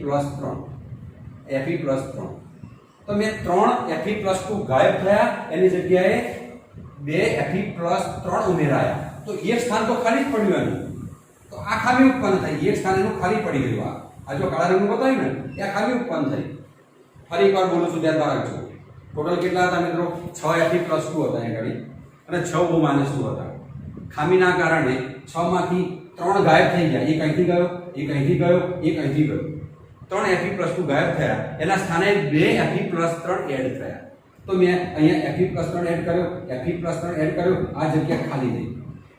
તો મેં 3 Fe+2 ગાયબ થયા, એની જગ્યાએ 2 Fe+3 ઉમેરાયા. તો એક સ્થાન તો ખાલી જ પડ્યું એનું. તો આ ખામી ઉત્પન્ન થઈ. એક સ્થાન એનું ખાલી પડી ગયું. આ જો કાળા રંગનું બતાવ્યું ને, એ ખામી ઉત્પન્ન થઈ. ફરી એકવાર બોલું છું, ધ્યાન રાખજો. ટોટલ કેટલા હતા મિત્રો? 6 Fe+2 હતા અહીં આગળ અને 6 O-2 હતા. ખામીના કારણે 6 માંથી 3 ગાયબ થઈ ગયા. એક અહીંથી ગયો, એક અહીંથી ગયો, એક અહીંથી ગયો. 3 Fe+2 ગાયબ થયા. એના સ્થાને 2 Fe+3 એડ થયા. તો મેં અહીંયા Fe+3 એડ કર્યો, Fe+3 એડ કર્યો, આ જગ્યા ખાલી થઈ.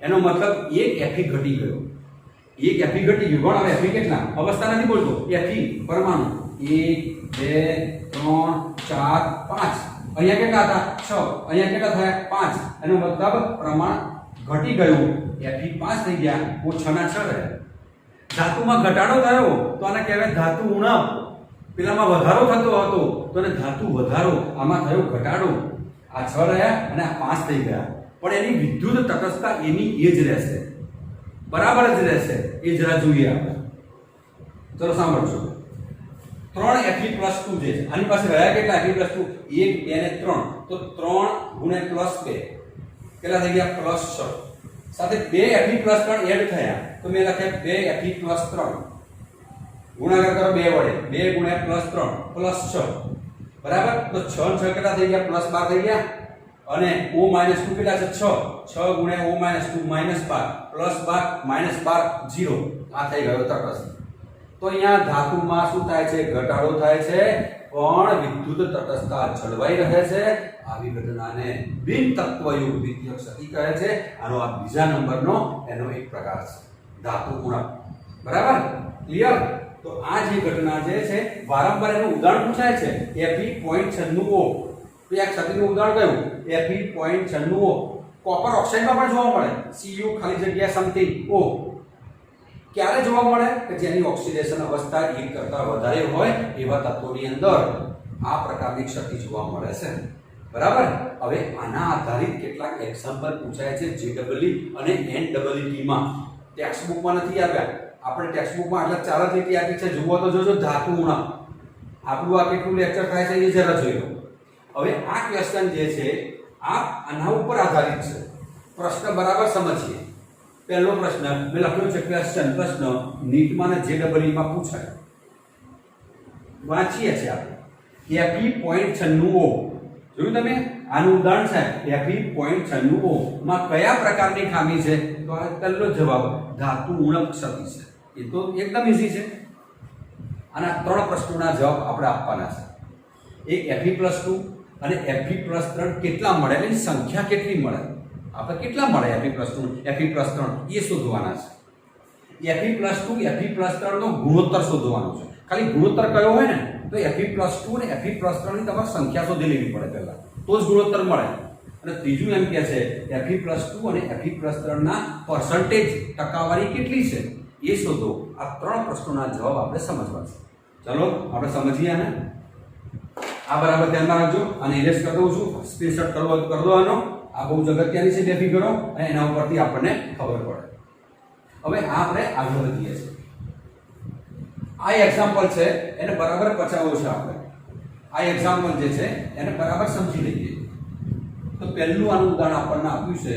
એનો મતલબ એક Fe ઘટી ગયો. એક Fe ઘટી ગયું. પણ હવે Fe કેટલા? અવસ્થા નથી બોલતો, Fe પરમાણુ. 1 2 3 4 5. અહીંયા કેટલા હતા? 6. અહીંયા કેટલા થયા? 5. એનો મતલબ પ્રમાણ ઘટી ગયું. Fe5 થઈ ગયા, ઓછા ના 6 રહ્યા. ધાતુમાં ઘટાડો થયો તો આને કહેવાય ધાતુ ઉણપ. પેલામાં વધારો થતો હતો તો એને ધાતુ વધારો. આમાં થયો ઘટાડો. આ 6 રહ્યા અને આ 5 થઈ ગયા. પણ એની વિદ્યુત તટસ્થતા એની એ જ રહેશે, બરાબર જ રહેશે. એ જરા જોઈએ આપણે. ચલો સાંભળજો. 3 Fe+2 જે છે, આની પાસે રહ્યા કેટલા Fe+2? 1 2 ને 3. તો 3 × +2 કેટલા થઈ ગયા? +6. સાથે 2 Fe+3 એડ થયા તો મેં લખ્યા 2 Fe+3 ગુણાકાર કરો 2 વડે. 2 × +3 +6 બરાબર. તો 6 6 કેટલા થઈ ગયા? +12 થઈ ગયા. અને O-2 કેટલા છે? 6. 6 × O-2 -12 +12 -12 0. આ થઈ ગયો તટસ્થ. તો અહીંયા ધાતુમાં શું થાય છે? ઘટાડો થાય છે, પણ વિદ્યુત તટસ્થતા જળવાઈ રહે છે. આવી ઘટનાને બિન તત્વયુક્ત વિદ્યુત ક્ષતિ કહે છે. આનો આ બીજા નંબરનો એનો એક પ્રકાર છે, ધાતુ ઉણપ. બરાબર, ક્લિયર? તો આ જે ઘટના જે છે વારંવાર એનું ઉદાહરણ પૂછાય છે. Fe.96O. તો આ ક્ષતિનું ઉદાહરણ કયું? Fe.96O. કોપર ઓક્સાઇડમાં પણ જોવા મળે. Cu ખાલી જગ્યા સમથિંગ O. ક્યારે જોવા મળે? કે જેની ઓક્સિડેશન અવસ્થા 1 કરતા વધારે હોય એવા તત્વોની અંદર આ પ્રકારની ક્ષતિ જોવા મળે છે. બરાબર. હવે આના આધારિત કેટલાક એક્ઝામ્પલ પૂછાય છે JEE અને NEET માં. ટેક્સ્ટબુકમાં નથી આવ્યા. આપણે ટેક્સ્ટબુકમાં આટલા 4 જ લીટી આપી છે. જુઓ તો જોજો ધાતુ ઉણપ. આપણું આ કેટલું લેક્ચર થાય છે એ જરા જોઈ લો. હવે આ ક્વેશ્ચન જે છે આ આના ઉપર આધારિત છે. પ્રશ્ન બરાબર સમજીએ. પહેલો પ્રશ્ન મેં લખ્યો છે ક્વેશ્ચન, પ્રશ્ન નીટમાં અને JEE માં પૂછાય. વાંચીએ છીએ આપણે. Fe.96O જોયું તમે? આનું ઉદાહરણ છે Fe.96 માં કયા પ્રકારની ખામી છે? તો આ પહેલો જવાબ ધાતુ ઉણપ ક્ષતિ છે. એ તો એકદમ ઈઝી છે. આના 3 પ્રશ્નોના જવાબ આપણે આપવાના છે. એક Fe+2 અને Fe+3 કેટલા મળે, એટલે સંખ્યા કેટલી મળે, આપણે કેટલા મળે Fe+2 Fe+3 એ શોધવાના છે. Fe+2 Fe+3 નો ગુણોત્તર શોધવાનો છે. ખાલી ગુણોત્તર કયો હોય ને તો Fe+2 અને Fe+3 ની તમારે સંખ્યા શોધી લેવી પડે પહેલા, તો જ ગુણોત્તર મળે. અને ત્રીજું એમ કહે છે Fe+2 અને Fe+3 ના પર્સન્ટેજ ટકાવારી કેટલી છે એ શોધો. આ 3 પ્રશ્નોના જવાબ આપણે સમજવા છે. ચલો આપણે સમજીએ આને. આ બરાબર ધ્યાનમાં રાખજો અને ઇરેઝ કરી દઉં છું. સ્ક્રીનશોટ કરવો તો કરી દો આનો. આ બહુ અગત્યની છે બે ફિગરો અને એના ઉપરથી આપણને ખબર પડે. હવે આપણે આગળ વધીએ છીએ. આ એક્ઝામ્પલ છે એને બરાબર પચાવવો છે આપણે. આ એક્ઝામ્પલ જે છે એને બરાબર સમજી લઈએ. તો પહેલું આનું ઉદાહરણ આપણને આપ્યું છે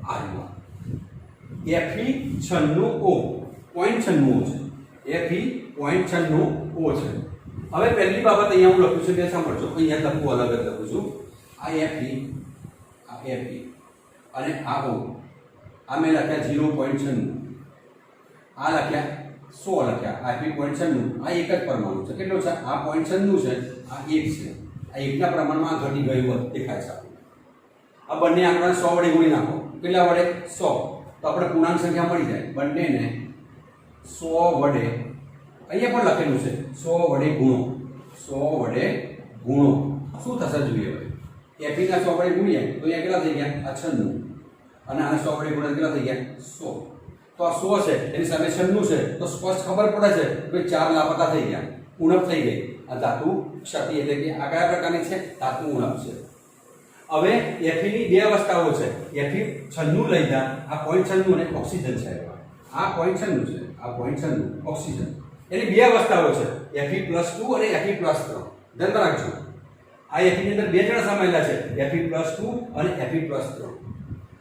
આ Fe96O 0.96 છે. Fe.96O છે. હવે પહેલી બાબત અહીંયા હું લખું છું કે સાંભળજો, અહીંયા લખું અલગ જ લખું છું. આ Fe અને આ O, આ મેં લખ્યા 0.96, આ લખ્યા 100 લખ્યા. આ Fe.96 આ એક જ પરમાણુ છે. કેટલો છે? આ 0.96 છે, આ 1 છે. આ એકના પ્રમાણમાં ઘટી ગયું દેખાય છે. આ બંને આંકડા 100 વડે ગુણી નાખો. કેટલા વડે? 100. તો આપણે પૂર્ણાંક સંખ્યા મળી જાય. બંનેને 100 વડે અહીંયા પણ લખેલું છે 100 વડે ગુણો. 100 વડે ગુણો શું થશે જોઈએ હવે. Fe ના 100 વડે ગુણીએ તો અહીંયા કેટલા થઈ ગયા? આ 96. અને આને 100 વડે ગુણ્યા કેટલા થઈ ગયા? 100. તો આ 100 છે એની સામે 96 છે તો સ્પષ્ટ ખબર પડે છે કે 4 લાપતા થઈ ગયા, ઉણપ થઈ ગઈ. આ ધાતુ ક્ષતિ એટલે કે આ કયા પ્રકારની છે? ધાતુ ઉણપ છે. હવે Fe ની બે અવસ્થાઓ છે. Fe96 લઈ જા. આ 0.96 અને ઓક્સિજન છે. આ 0.96 છે, આ 0.96 ઓક્સિજન. એની બે અવસ્થાઓ છે Fe+2 અને Fe+3. ધ્યાન રાખજો. આ Fe ની અંદર બે જણા સામેલા છે Fe+2 અને Fe+3.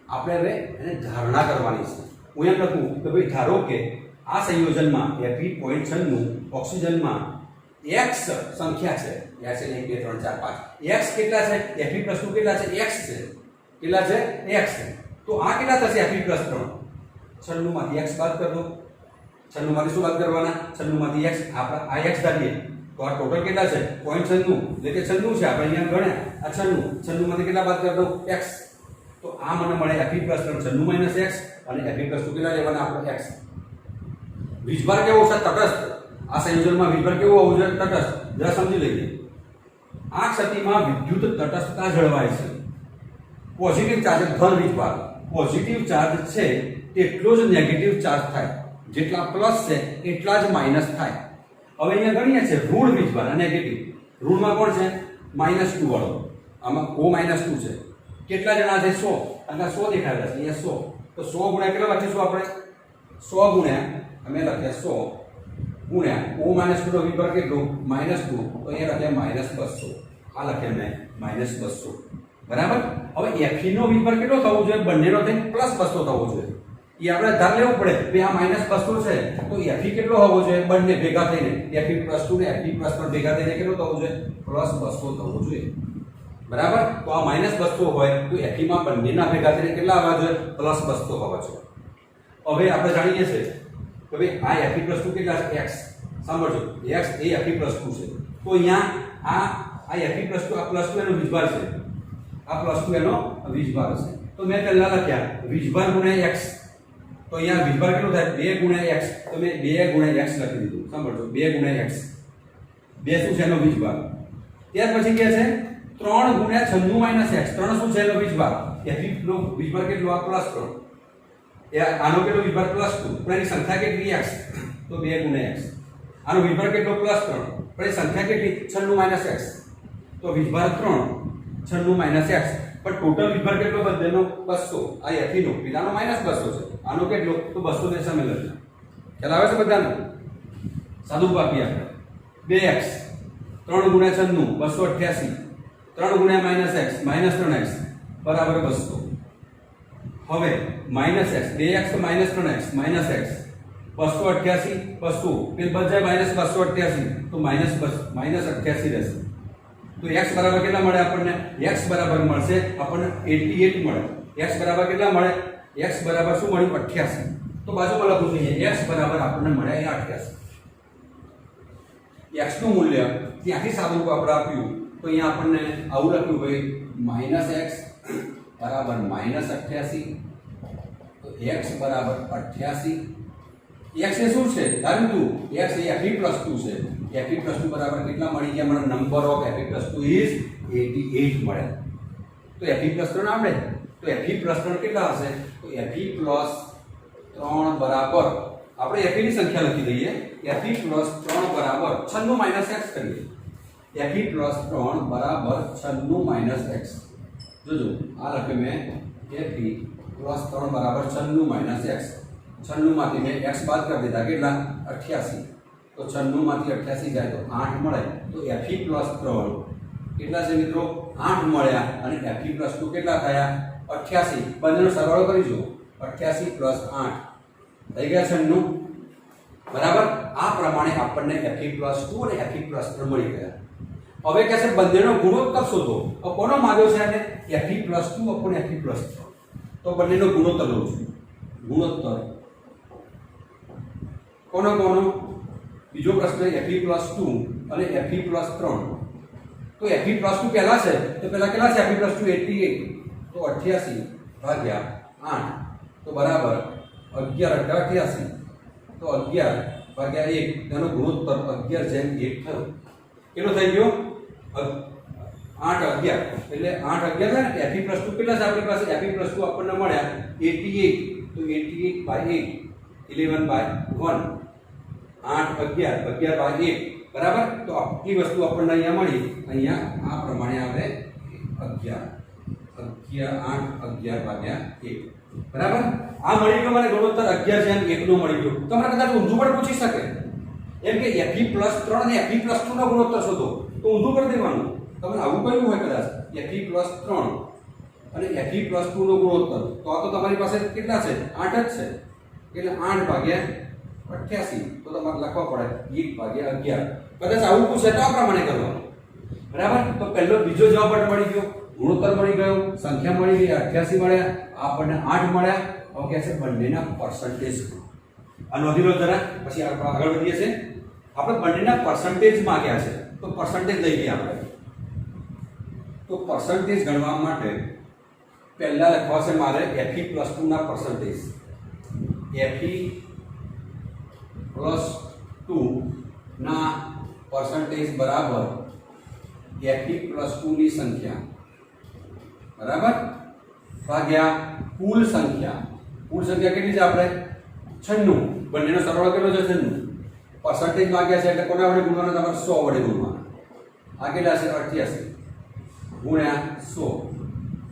આપણે હવે એને ધારણા કરવાની છે. હું એમ લખું કે ભાઈ ધારો કે આ સંયોજનમાં Fe.96 ઓક્સિજનમાં x સંખ્યા છે. x એટલે 1 2 3 4 5. x કેટલા છે? Fe+2 કેટલા છે? x છે. કેટલા છે? x. તો આ કેટલા થશે Fe+3? 96 માંથી x બાદ કરી દો. 96 માંથી શું બાદ કરવાના? 96 માંથી x. આપણે આ x ધારીએ તો આ ટોટલ કેટલા છે? 0.96 એટલે કે 96 છે. આપણે અહીંયા ગણ્યા આ 96 માંથી કેટલા બાદ કરી દો? x. તો આ મને મળે Fe+3 96 x અને Fe+2 કેટલા લેવાના આપણે? x. વીજભાર કેવો છે? તટસ્થ. આ સંયોજનમાં વીજભાર કેવો હોવો જોઈએ? તટસ્થ. જરા સમજી લઈએ. આ ક્ષતિમાં વિદ્યુત તટસ્થતા જળવાય છે. પોઝિટિવ ચાર્જ ધન વીજભાર, પોઝિટિવ ચાર્જ છે તેટલો જ નેગેટિવ ચાર્જ થાય. જેટલા પ્લસ છે એટલા જ માઇનસ થાય. હવે અહીંયા ગણીએ છે ઋણ વીજભાર અને નેગેટિવ. ઋણમાં કોણ છે? -2 વાળો. આમાં O-2 છે. કેટલા જણા છે? 100. અને 100 દેખાડ્યા છે અહીંયા 100. તો 100 ગુણ્યા કેટલા લખીશું આપણે? 100 ગુણ્યા અમે લખ્યા 100 ગુણ્યા O-2 નો વીજભાર કેટલો? -2. તો અહીંયા લખ્યા -200. આ લખ્યા મેં -200. બરાબર. હવે Fe નો વીજભાર કેટલો થવો જોઈએ? બંનેનો થઈને +200 થવો જોઈએ. એ આપણે ધાર લેવું પડે કે આ -200 છે તો Fe કેટલો હોવો જોઈએ? બંને ભેગા થઈને Fe+2 ને Fe+3 ભેગા થઈને કેટલો થવો જોઈએ? +200 થવો જોઈએ. બરાબર. તો આ -200 હોય તો Fe માં બંનેના ભેગા થઈને કેટલા આવવા જોઈએ? +200 હોવા જોઈએ. હવે આપણે જાણીએ છીએ કે ભાઈ આ Fe+2 કેટલા છે? x. સાંભળજો, x એ Fe+2 છે. તો અહીંયા આ Fe+2 આ +2 એનો વીજભાર છે. આ +2 એનો વીજભાર છે. તો મેં પહેલા લખ્યા વીજભાર ગુણ્યા x. તો અહીંયા વીજભાર કેટલો થાય? 2 ગુણ્યા x. તો મેં 2 ગુણ્યા x લખી દીધું. સાંભળજો, 2 ગુણ્યા x. 2 શું છે? એનો વીજભાર. ત્યાર પછી કે છે 3 ગુણ્યા 96 x. 3 શું છે? એનો વીજભાર. Fe નો વીજભાર કેટલો? આ +3. આનો કેટલો વીજભાર? +2. પણ એની સંખ્યા કેટલી? x. તો 2 ગુણ્યા x. આનો વીજભાર કેટલો? +3. પણ એની સંખ્યા કેટલી? 96 x. તો વીજભાર 3 96 x. પણ ટોટલ વીજભાર કેટલો બંનેનો? 200. આ Fe નો પેલાનો -200 છે. આનો કેટલો? તો 200 ને સામે લખજો. ખ્યાલ આવે છે બધાને? સાદું બાકી આપણે 2x 3 ગુણ્યા 96 288. 3 ગુણ્યા -x -3x બરાબર 200. હવે -x 2x તો -3x -x 288 200 પેલ બચાય -288 તો -88 રહેશે. તો x બરાબર કેટલા મળે આપણને? x બરાબર મળશે આપણને 88 મળે. x બરાબર કેટલા મળે? x બરાબર શું મળ્યું? 88. તો બાજુમાં લખું છું x બરાબર આપણને મળ્યા 88. x નું મૂલ્ય ત્યાંથી સાદું આપણે આપ્યું તો અહીંયા આપણને આવું લખ્યું ભાઈ -x બરાબર -88. તો x બરાબર 88. x એ શું છે? ધારું તું x એ fe+2 છે. fe+2 બરાબર કેટલા મળી ગયા મને? નંબર ઓફ fe+2 ઇઝ 88 મળે. તો fe+3 આવડે. તો fe+3 કેટલા હશે? તો fe+3 બરાબર આપણે fe ની સંખ્યા લખી દઈએ. fe+3 બરાબર 96 - x કરીએ. fe+3 બરાબર 96 - x. જોજો આ લખ્યું મેં fe+3 બરાબર 96 - x. 96 માંથી મેં x બાદ કરી દીધા કેટલા? 88. તો 96 માંથી 88 જાય તો 8 મળે. તો fe+3 કેટલા છે મિત્રો? 8 મળ્યા. અને fe+2 કેટલા થયા? 88. બંનેનો સરવાળો કરીશું. 88 + 8 થઈ ગયા 96 બરાબર. આ પ્રમાણે આપણને fe+2 અને fe+3 મળી ગયા. હવે કહે છે બંનેનો ગુણોત્તર શોધો. તો કોનો માંગ્યો છે આને? fe+2 / fe+3. તો બંનેનો ગુણોત્તર લઉં છું. ગુણોત્તર કોનો? બીજો પ્રશ્ન fe+2 અને fe+3. તો fe+2 પહેલા છે તો પહેલા કેટલા છે? fe+2 88. તો 88 ભાગ્યા 8 તો બરાબર 11 * 88. તો 11 ભાગ્યા 1 તેનો ગુણોત્તર 11/1 થયો. કેટલો થઈ ગયો? 8 11. એટલે 8 11 થાય ને. fe+2 કેટલા છે આપણી પાસે? fe+2 આપણને મળ્યા 88. તો 88/8 11/1 8 11 11/1 બરાબર. તો આટલી વસ્તુ આપણને અહીંયા મળી. અહીંયા આ પ્રમાણે આવે 11 11/1 બરાબર. આ મળી ગયો મને ગુણોત્તર 11/1 નો મળી ગયો. તો મને કદાચ ઊંધું પણ પૂછી શકે એમ કે fe+3 અને fe+2 નો ગુણોત્તર શોધો. તો ઊંધું કરી દેવાનું. તમને આવું કહ્યું હોય કદાચ fe+3 અને fe+2 નો ગુણોત્તર તો આ તો તમારી પાસે કેટલા છે? 8 જ છે. એટલે 8/88. તો તમારે લખવા પડે 1/11. કદાચ આવું પૂછે તો આ પ્રમાણે કરવાનું બરાબર. તો પહેલો બીજો જવાબ મળી ગયો. ગુણોત્તર મળી ગયો. સંખ્યા મળી ગઈ 88 મળ્યા. આપણને 8 મળ્યા. હવે કહે છે બંનેના પર્સન્ટેજ. આ નોંધી લો જરા. પછી આગળ વધીએ છીએ. આપણે બંનેના પર્સન્ટેજ માંગ્યા છે. તો પર્સન્ટેજ લઈ લઈએ આપણે. તો પર્સન્ટેજ ગણવા માટે પહેલા લખવા છે મારે fe+2 ના પર્સન્ટેજ. fe+2 ના પર્સન્ટેજ બરાબર fe+2 ની સંખ્યા બરાબર ભાગ્યા કુલ સંખ્યા. કુલ સંખ્યા કેટલી છે આપણે? 96. બંનેનો સરવાળો કેટલો છે? 96. પર્સન્ટેજ માંગ્યા છે એટલે કોના વડે ગુણવાના? તમારે 100 વડે ગુણવાના. આ કેટલા છે? 88 ગુણ્યા 100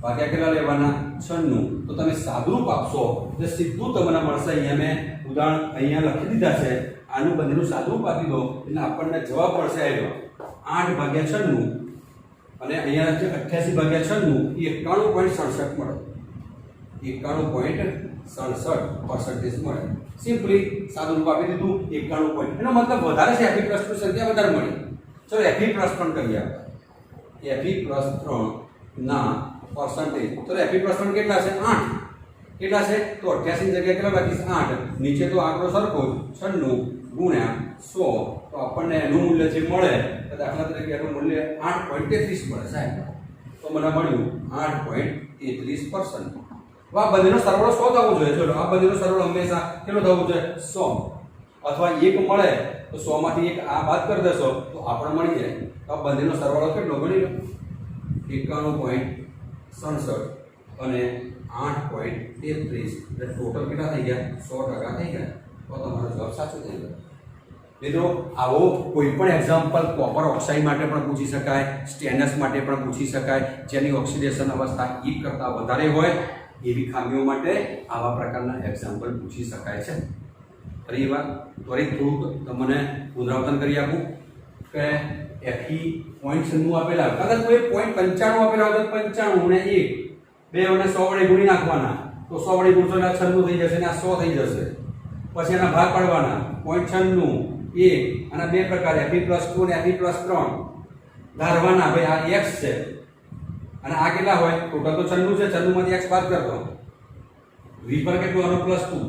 ભાગ્યા કેટલા લેવાના? 96. તો તમે સાદુરૂપ આપશો એટલે સીધું તમને મળશે. અહીંયા મેં ઉદાહરણ અહીંયા લખી દીધા છે. આનું બંનેનું સાદુરૂપ આપી દો એટલે આપણને જવાબ મળશે આવ્યો 8/96 અને અહીંયા જે 88/96 એ 91.67 મળે. 91.67% મળે. સિમ્પલી સાદુરૂપ આપી દીધું 91 point. એનો મતલબ વધારે છે. fe+2 સંખ્યા વધારે મળી. ચલો fe+3 કરીએ આપણે. fe+3 ના પર્સન્ટેજ. તો fe+3 કેટલા છે? 8. કેટલા છે? તો 88 ની જગ્યાએ કેટલા લખીશ? 8. નીચે તો આંકડો સરખો 96 ગુણ્યા 100. તો આપણને એનું મૂલ્ય જે મળે તો દાખલા તરીકે એનું મૂલ્ય 8.33 મળે સાહેબ. તો મને મળ્યું 8.33%. તો આ બંનેનો સરવાળો 100 થવો જોઈએ. ચલો આ બંનેનો સરવાળો હંમેશા કેટલો થવો જોઈએ? 100. અથવા 1 મળે તો 100 માંથી 1 આ બાદ કરી દેશો તો આપણે મળી જાય. તો આ બંનેનો સરવાળો કેટલો ગણી લો? 91.67 અને 8.33 એટલે ટોટલ કેટલા થઈ ગયા? 100% થઈ ગયા. તો તમારો જવાબ સાચો થઈ ગયો. મિત્રો આવો કોઈ પણ એક્ઝામ્પલ કોપર ઓક્સાઇડ માટે પણ પૂછી શકાય, સ્ટેનસ માટે પણ પૂછી શકાય. જેની ઓક્સિડેશન અવસ્થા E કરતાં વધારે હોય એવી ખામીઓ માટે આવા પ્રકારના એક્ઝામ્પલ પૂછી શકાય છે. ફરી વાર ત્વરિત થોડુંક તમને પુનરાવર્તન કરી આપું કે Fe પોઈન્ટ નું આપેલા કદાચ કોઈ પોઈન્ટ 95 આપેલા હોય તો 95 ને 1 બે અને 100 વડે ગુણી નાખવાના. તો 100 વડે ગુણશો એટલે 96 થઈ જશે ને આ 100 થઈ જશે. પછી એના ભાગ પાડવાના 0.96 1 અને બે પ્રકાર fe+2 અને fe+3. ધારવાના ભાઈ આ x છે અને આ કેટલા હોય ટોટલ તો 96 છે 96 માંથી x બાદ કરતો v પર કેટલું આનો +2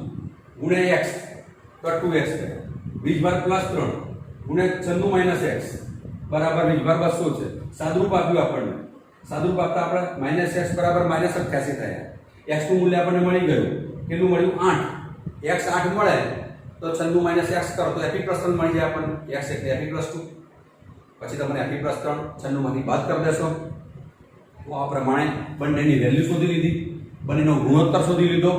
ગુણ્યા x તો 2x છે v પર +3 ગુણ્યા 96 - x બરાબર v પર 200 છે સાદુરૂપ આપ્યું આપણને સાદુરૂપ આપતા આપણે -x બરાબર -88 થયા x નું મૂલ્ય આપણને મળી ગયું કેટલું મળ્યું 8 x 8 મળે તો 96 - x કરો તો f+3 મળી જાય આપણને x એટલે f+2 પછી તમને f+3 96 માંથી બાદ કરી દેશો તો આ પ્રમાણે બંનેની વેલ્યુ શોધી લીધી બંનેનો ગુણોત્તર શોધી લીધો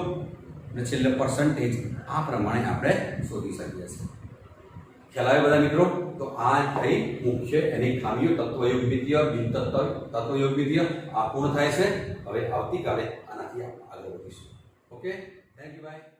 અને છેલ્લે પર્સન્ટેજ આ પ્રમાણે આપણે શોધી શકીએ છીએ ખ્યાલ આવે બધા મિત્રો તો આ થઈ મુખ્ય એની ખામીઓ તત્વયોગમિતીય બિન તત્વયોગમિતીય આ પૂર્ણ થાય છે હવે આવતીકાલે આનાથી આગળ વધીશું ઓકે થેન્ક યુ બાય